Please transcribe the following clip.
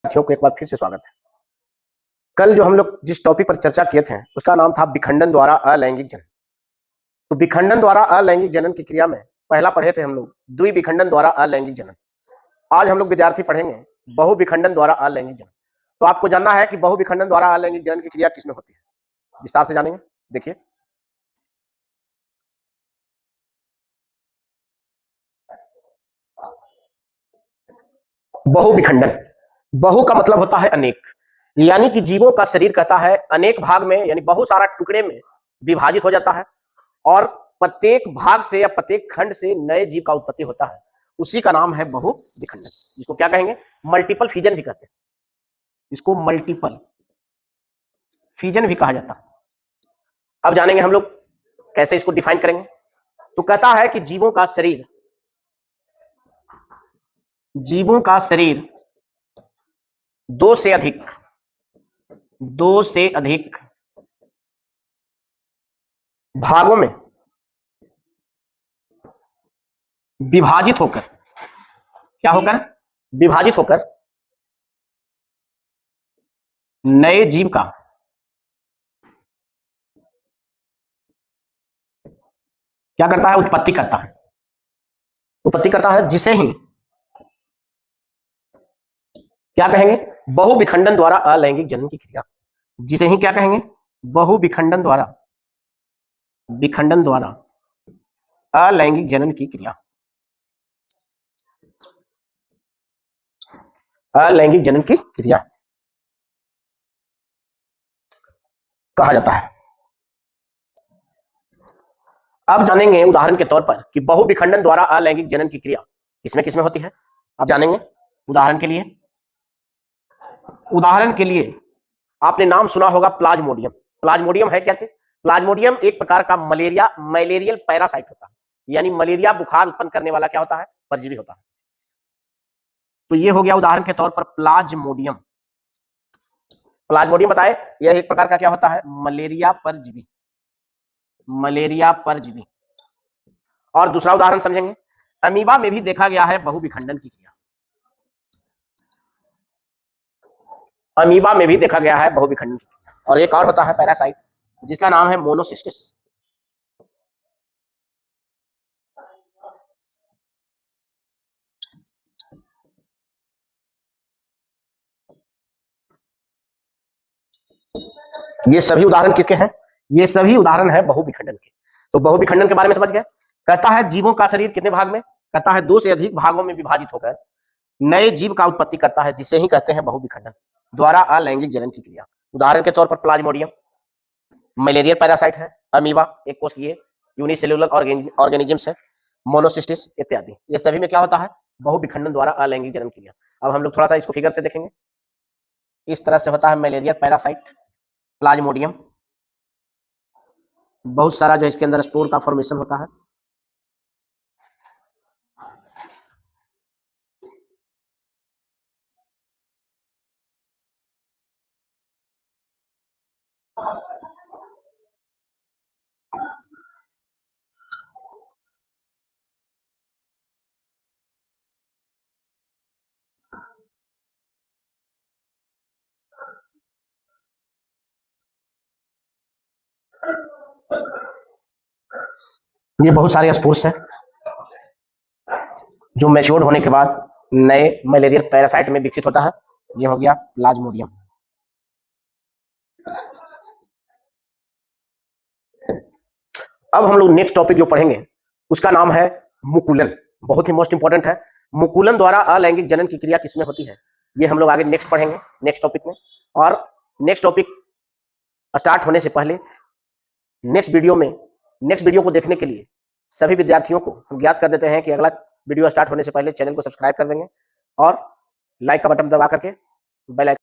साथियों को एक बार फिर से स्वागत है। कल जो हम लोग जिस टॉपिक पर चर्चा किए थे उसका नाम था विखंडन द्वारा अलैंगिक जनन। तो विखंडन द्वारा अलैंगिक जनन की क्रिया में पहला पढ़े थे हम लोग द्विविखंडन द्वारा अलैंगिक जनन। आज हम लोग विद्यार्थी पढ़ेंगे बहुविखंडन द्वारा अलैंगिक जनन। तो आपको जानना है कि बहुविखंडन द्वारा अलैंगिक जनन की क्रिया किसमें होती है, विस्तार से जानेंगे। देखिए, बहुविखंडन, बहु का मतलब होता है अनेक, यानी कि जीवों का शरीर कहता है अनेक भाग में यानी बहुत सारा टुकड़े में विभाजित हो जाता है और प्रत्येक भाग से या प्रत्येक खंड से नए जीव का उत्पत्ति होता है। उसी का नाम है बहुविखंडन, जिसको क्या कहेंगे, मल्टीपल फिजन भी कहते हैं। इसको मल्टीपल फिजन भी कहा जाता है। अब जानेंगे हम लोग कैसे इसको डिफाइन करेंगे। तो कहता है कि जीवों का शरीर दो से अधिक भागों में विभाजित होकर, क्या होकर, विभाजित होकर नए जीव का क्या करता है, उत्पत्ति करता है, जिसे ही क्या कहेंगे, बहुविखंडन द्वारा अलैंगिक जनन की क्रिया, जिसे ही क्या कहेंगे, बहुविखंडन द्वारा अलैंगिक जनन की क्रिया, अलैंगिक जनन की क्रिया कहा जाता है। अब जानेंगे उदाहरण के तौर पर कि बहुविखंडन द्वारा अलैंगिक जनन की क्रिया किसमें किसमें होती है। अब जानेंगे उदाहरण के लिए आपने नाम सुना होगा प्लाज्मोडियम। प्लाज्मोडियम है क्या चीज, प्लाज्मोडियम एक प्रकार का मलेरियल पैरासाइट होता है, यानी मलेरिया बुखार उत्पन्न करने वाला क्या होता है, परजीवी होता है। तो ये हो गया उदाहरण के तौर पर प्लाज्मोडियम। बताए, यह एक प्रकार का क्या होता है, मलेरिया परजीवी। और दूसरा उदाहरण समझेंगे, अमीबा में भी देखा गया है बहुविखंडन की क्रिया, अमीबा में भी देखा गया है बहुविखंडन की क्रिया। और एक और होता है पैरासाइट जिसका नाम है मोनोसिस्टिस। ये सभी उदाहरण किसके हैं, ये सभी उदाहरण है बहुविखंडन के। तो बहुविखंडन के बारे में समझ गए। कहता है जीवों का शरीर कितने भाग में, कहता है दो से अधिक भागों में विभाजित होकर नए जीव का उत्पत्ति करता है, जिसे ही कहते हैं बहुविखंडन द्वारा अलैंगिक जनन की क्रिया। उदाहरण के तौर पर प्लाज्मोडियम मलेरियल पैरासाइट है, अमीबा एक कोशिकीय यूनिसेल्युलर ऑर्गेनिजम्स है, मोनोसिस्टिस इत्यादि। ये सभी में क्या होता है, बहुविखंडन द्वारा अलैंगिक जनन क्रिया। अब हम लोग थोड़ा सा इसको फिगर से देखेंगे। इस तरह से होता है मलेरियल पैरासाइट, प्लाज्मोडियम, बहुत सारा जो इसके अंदर स्पोर का फॉर्मेशन होता है। ये बहुत सारे स्पोर्स हैं जो मैच्योर्ड होने के बाद नए मलेरियल पैरासाइट में विकसित होता है। ये हो गया प्लाज्मोडियम। अब हम लोग नेक्स्ट टॉपिक जो पढ़ेंगे उसका नाम है मुकुलन, बहुत ही मोस्ट इंपॉर्टेंट है। मुकुलन द्वारा अलैंगिक जनन की क्रिया किसमें होती है, ये हम लोग आगे नेक्स्ट पढ़ेंगे नेक्स्ट टॉपिक में। और नेक्स्ट टॉपिक स्टार्ट होने से पहले नेक्स्ट वीडियो को देखने के लिए सभी विद्यार्थियों को हम ज्ञात कर देते हैं कि अगला वीडियो स्टार्ट होने से पहले चैनल को सब्सक्राइब कर देंगे और लाइक का बटन दबा करके बेल आइकन